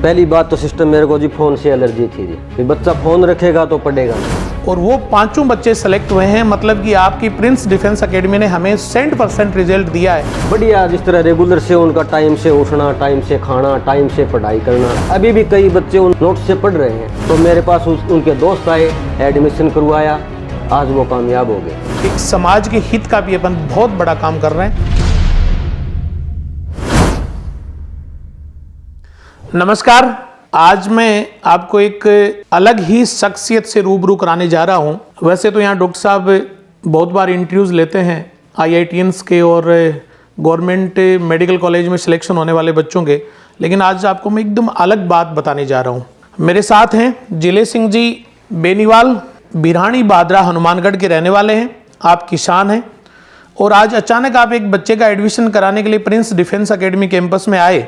पहली बात तो सिस्टम मेरे को जी फ़ोन से एलर्जी थी जी, कि बच्चा फ़ोन रखेगा तो पढ़ेगा नहीं। और वो पांचों बच्चे सेलेक्ट हुए हैं, मतलब कि आपकी प्रिंस डिफेंस एकेडमी ने हमें 100% रिजल्ट दिया है। बढ़िया, जिस तरह रेगुलर से उनका टाइम से उठना, टाइम से खाना, टाइम से पढ़ाई करना। अभी भी कई बच्चे उन नोट से पढ़ रहे हैं, तो मेरे पास उनके दोस्त आए, एडमिशन करवाया, आज वो कामयाब हो गए। एक समाज के हित का भी अपन बहुत बड़ा काम कर रहे हैं। नमस्कार, आज मैं आपको एक अलग ही शख्सियत से रूबरू कराने जा रहा हूं। वैसे तो यहाँ डॉक्टर साहब बहुत बार इंटरव्यूज़ लेते हैं IITians के और गवर्नमेंट मेडिकल कॉलेज में सिलेक्शन होने वाले बच्चों के, लेकिन आज आपको मैं एकदम अलग बात बताने जा रहा हूं। मेरे साथ हैं जिले सिंह जी बेनीवाल, बिरहानी बादरा, हनुमानगढ़ के रहने वाले हैं। आप किसान हैं और आज अचानक आप एक बच्चे का एडमिशन कराने के लिए प्रिंस डिफेंस एकेडमी कैंपस में आए,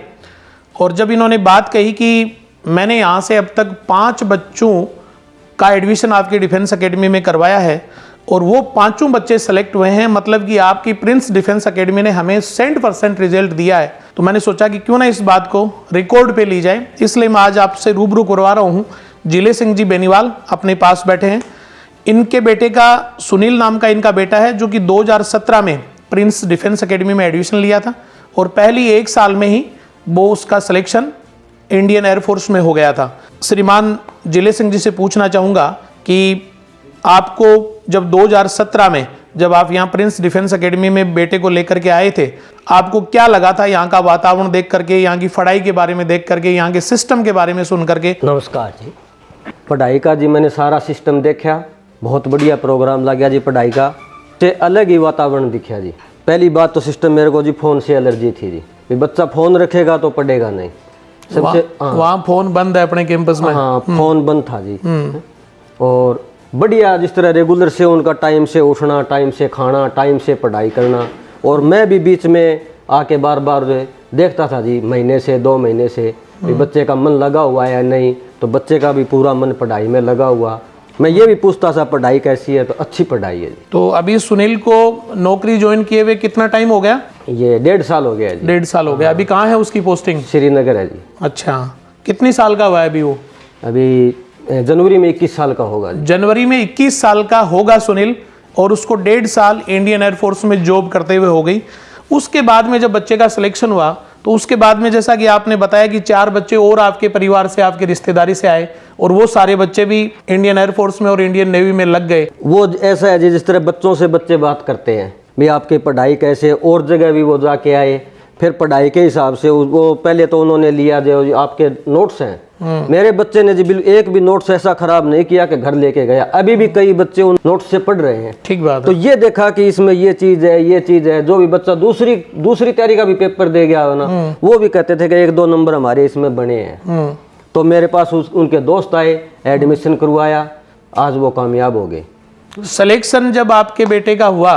और जब इन्होंने बात कही कि मैंने यहाँ से अब तक 5 बच्चों का एडमिशन आपकी डिफेंस एकेडमी में करवाया है और वो 5 बच्चे सेलेक्ट हुए हैं, मतलब कि आपकी प्रिंस डिफेंस एकेडमी ने हमें 100% रिजल्ट दिया है, तो मैंने सोचा कि क्यों ना इस बात को रिकॉर्ड पे ली जाए। इसलिए मैं आज आपसे रूबरू करवा रहा हूँ। जिले सिंह जी बेनीवाल अपने पास बैठे हैं। इनके बेटे का सुनील नाम का इनका बेटा है, जो कि 2017 में प्रिंस डिफेंस एकेडमी में एडमिशन लिया था और पहली 1 साल में ही वो उसका सिलेक्शन इंडियन एयरफोर्स में हो गया था। श्रीमान जिले सिंह जी से पूछना चाहूँगा कि आपको जब 2017 में जब आप यहाँ प्रिंस डिफेंस एकेडमी में बेटे को लेकर के आए थे, आपको क्या लगा था यहाँ का वातावरण देख करके, यहाँ की पढ़ाई के बारे में देख करके, यहाँ के सिस्टम के बारे में सुन करके? नमस्कार जी। पढ़ाई का जी मैंने सारा सिस्टम देखा, बहुत बढ़िया प्रोग्राम लगा जी। पढ़ाई का से अलग ही वातावरण दिखा जी। पहली बात तो सिस्टम मेरे को जी फ़ोन से एलर्जी थी जी, कि बच्चा फ़ोन रखेगा तो पढ़ेगा नहीं। सबसे वहाँ फोन बंद है अपने कैंपस में? हाँ, फोन बंद था जी। और बढ़िया, जिस तरह रेगुलर से उनका टाइम से उठना, टाइम से खाना, टाइम से पढ़ाई करना। और मैं भी बीच में आके बार बार देखता था जी, महीने से 2 महीने से कि बच्चे का मन लगा हुआ है या नहीं। तो बच्चे का भी पूरा मन पढ़ाई में लगा हुआ। मैं ये भी पूछता था पढ़ाई कैसी है, तो अच्छी पढ़ाई है जी। तो अभी सुनील को नौकरी ज्वाइन किए हुए कितना टाइम हो गया? ये 1.5 साल हो गया जी। 1.5 साल हो गया। अभी कहाँ है उसकी पोस्टिंग? श्रीनगर है जी। अच्छा, कितनी साल का हुआ है अभी वो? अभी जनवरी में 21 साल का होगा जी। जनवरी में 21 साल का होगा सुनील, और उसको 1.5 साल इंडियन एयरफोर्स में जॉब करते हुए हो गई। उसके बाद में जब बच्चे का सिलेक्शन हुआ, तो उसके बाद में जैसा कि आपने बताया कि 4 बच्चे और आपके परिवार से, आपके रिश्तेदारी से आए, और वो सारे बच्चे भी इंडियन एयरफोर्स में और इंडियन नेवी में लग गए। वो ऐसा है जी, जिस तरह बच्चों से बच्चे बात करते हैं भी आपकी पढ़ाई कैसे, और जगह भी वो जाके आए, फिर पढ़ाई के हिसाब से वो पहले तो उन्होंने लिया जो आपके नोट्स हैं। मेरे बच्चे ने जी एक भी नोट्स ऐसा खराब नहीं किया कि घर लेके गया। अभी भी कई बच्चे उन नोट्स से पढ़ रहे हैं। ठीक बात है। तो ये देखा कि इसमें ये चीज है, ये चीज है। जो भी बच्चा दूसरी तैयारी का भी पेपर दे गया हो ना, वो भी कहते थे कि 1-2 नंबर हमारे इसमें बने हैं। तो मेरे पास उनके दोस्त आए, एडमिशन करवाया, आज वो कामयाब हो गए। सिलेक्शन जब आपके बेटे का हुआ,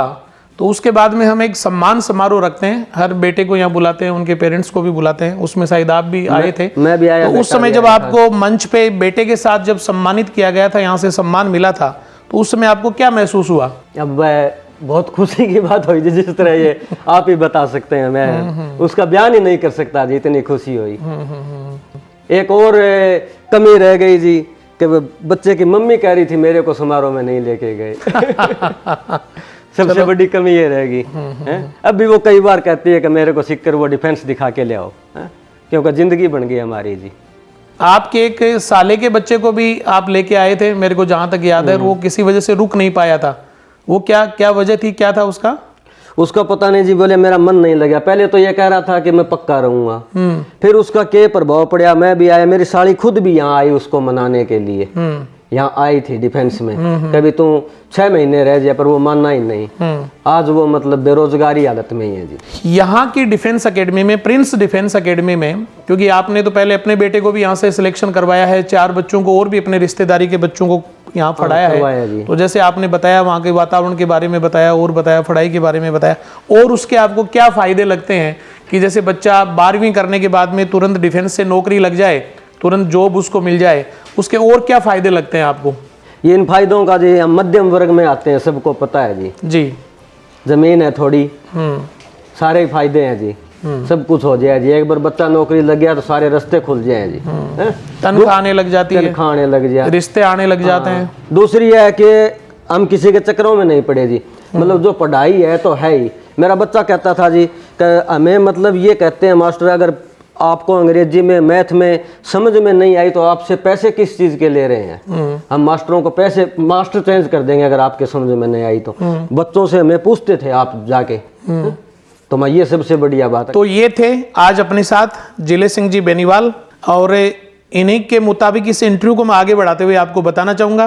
तो उसके बाद में हम एक सम्मान समारोह रखते हैं। हर बेटे को यहाँ बुलाते हैं, उनके पेरेंट्स को भी बुलाते हैं। उसमें शायद आप भी आए थे। मैं भी आया। तो उस समय जब आपको मंच पे बेटे के साथ जब सम्मानित किया गया था, यहाँ से सम्मान मिला था, तो उस समय आपको क्या महसूस हुआ? अब बहुत खुशी की बात हुई जी, जिस तरह ये आप ही बता सकते हैं। मैं उसका बयान ही नहीं कर सकता जी, इतनी खुशी हुई। एक और कमी रह गई जी, कि बच्चे की मम्मी कह रही थी मेरे को समारोह में नहीं लेके गए। सबसे बड़ी कमी ये रहेगी। अब भी वो कई बार कहती है कि मेरे को सीख कर वो डिफेंस दिखा के ले आओ, क्योंकि जिंदगी बन गई हमारी जी। आपके एक साले के बच्चे को भी आप लेके आए थे, मेरे को जहां तक याद है। वो किसी वजह से रुक नहीं पाया था। वो क्या वजह थी, क्या था उसका? उसका पता नहीं जी, बोले मेरा मन नहीं लगा। पहले तो ये कह रहा था कि मैं पक्का रहूंगा, फिर उसका क्या प्रभाव पड़ा। मैं भी आया, मेरी साली खुद भी यहाँ आई उसको मनाने के लिए। यहाँ आई थी डिफेंस में, कभी तू 6 महीने रह जाए, पर वो मानना ही नहीं। आज वो मतलब बेरोजगारी हालत में ही है जी। यहाँ की डिफेंस एकेडमी में, प्रिंस डिफेंस एकेडमी में, क्योंकि आपने तो पहले अपने बेटे को भी यहाँ से सिलेक्शन करवाया है, 4 बच्चों को और भी अपने रिश्तेदारी के बच्चों को यहाँ पढ़ाया है। तो जैसे आपने बताया, वहाँ के वातावरण के बारे में बताया, और बताया पढ़ाई के बारे में बताया, और उसके आपको क्या फायदे लगते हैं कि जैसे बच्चा 12वीं करने के बाद में तुरंत डिफेंस से नौकरी लग जाए, तुरंत जॉब उसको मिल जाए, उसके और क्या फायदे लगते हैं आपको? ये इन फायदों का जी, हम मध्यम वर्ग में आते हैं, सबको पता है जी। जी। जमीन है थोड़ी, सारे फायदे हैं जी। सब कुछ हो जाए जी। एक बार बच्चा नौकरी लग गया तो सारे रास्ते खुल जाए जी, हैं? तनख्वाह आने लग जाती है, तनख्वाह आने लग जाए, रिश्ते आने लग जाते हैं। दूसरी है कि हम किसी के चक्करों में नहीं पड़े जी। मतलब जो पढ़ाई है तो है ही। मेरा बच्चा कहता था जी कि हमें मतलब ये कहते हैं मास्टर, अगर आपको अंग्रेजी में मैथ में समझ में नहीं आई तो आपसे पैसे किस चीज़ के ले रहे हैं? हम मास्टरों को पैसे मास्टर चेंज कर देंगे अगर आपके समझ में नहीं आई तो। बच्चों से हमें पूछते थे आप जाके। तो मैं ये सबसे बढ़िया बात है। तो ये थे आज अपने साथ जिले सिंह जी बेनीवाल, और इन्हीं के मुताबिक इस इंटरव्यू को मैं आगे बढ़ाते हुए आपको बताना चाहूँगा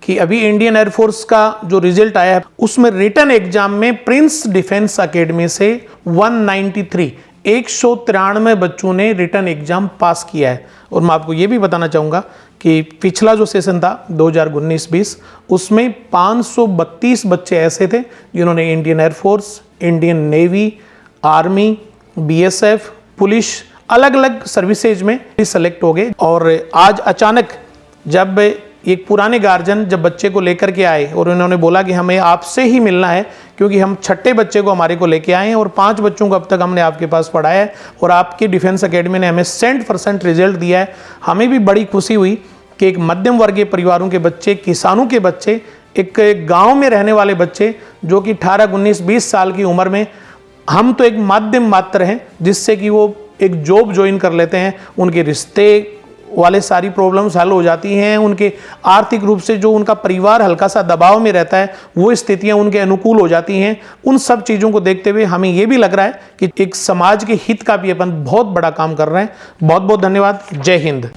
कि अभी इंडियन एयरफोर्स का जो रिजल्ट आया है उसमें रिटन एग्जाम में प्रिंस डिफेंस एकेडमी से 193 बच्चों ने रिटन एग्जाम पास किया है। और मैं आपको ये भी बताना चाहूँगा कि पिछला जो सेशन था 2019-20 उसमें 532 बच्चे ऐसे थे जिन्होंने Indian air force, Indian navy, army, BSF, police, अलग अलग सर्विसेज में सेलेक्ट हो गए। और आज अचानक जब एक पुराने गार्जियन जब बच्चे को लेकर के आए और उन्होंने बोला कि हमें आपसे ही मिलना है क्योंकि हम छठे बच्चे को हमारे को लेके आए हैं और 5 बच्चों को अब तक हमने आपके पास पढ़ाया है और आपकी डिफेंस एकेडमी ने हमें 100% रिजल्ट दिया है। हमें भी बड़ी खुशी हुई कि एक मध्यम वर्गीय परिवारों के बच्चे, किसानों के बच्चे, एक गाँव में रहने वाले बच्चे जो कि 18, 19, 20 साल की उम्र में, हम तो एक माध्यम मात्र हैं जिससे कि वो एक जॉब ज्वाइन कर लेते हैं, उनके रिश्ते वाले सारी प्रॉब्लम्स हल हो जाती हैं, उनके आर्थिक रूप से जो उनका परिवार हल्का सा दबाव में रहता है वो स्थितियां उनके अनुकूल हो जाती हैं। उन सब चीज़ों को देखते हुए हमें ये भी लग रहा है कि एक समाज के हित का भी अपन बहुत बड़ा काम कर रहे हैं। बहुत बहुत धन्यवाद। जय हिंद।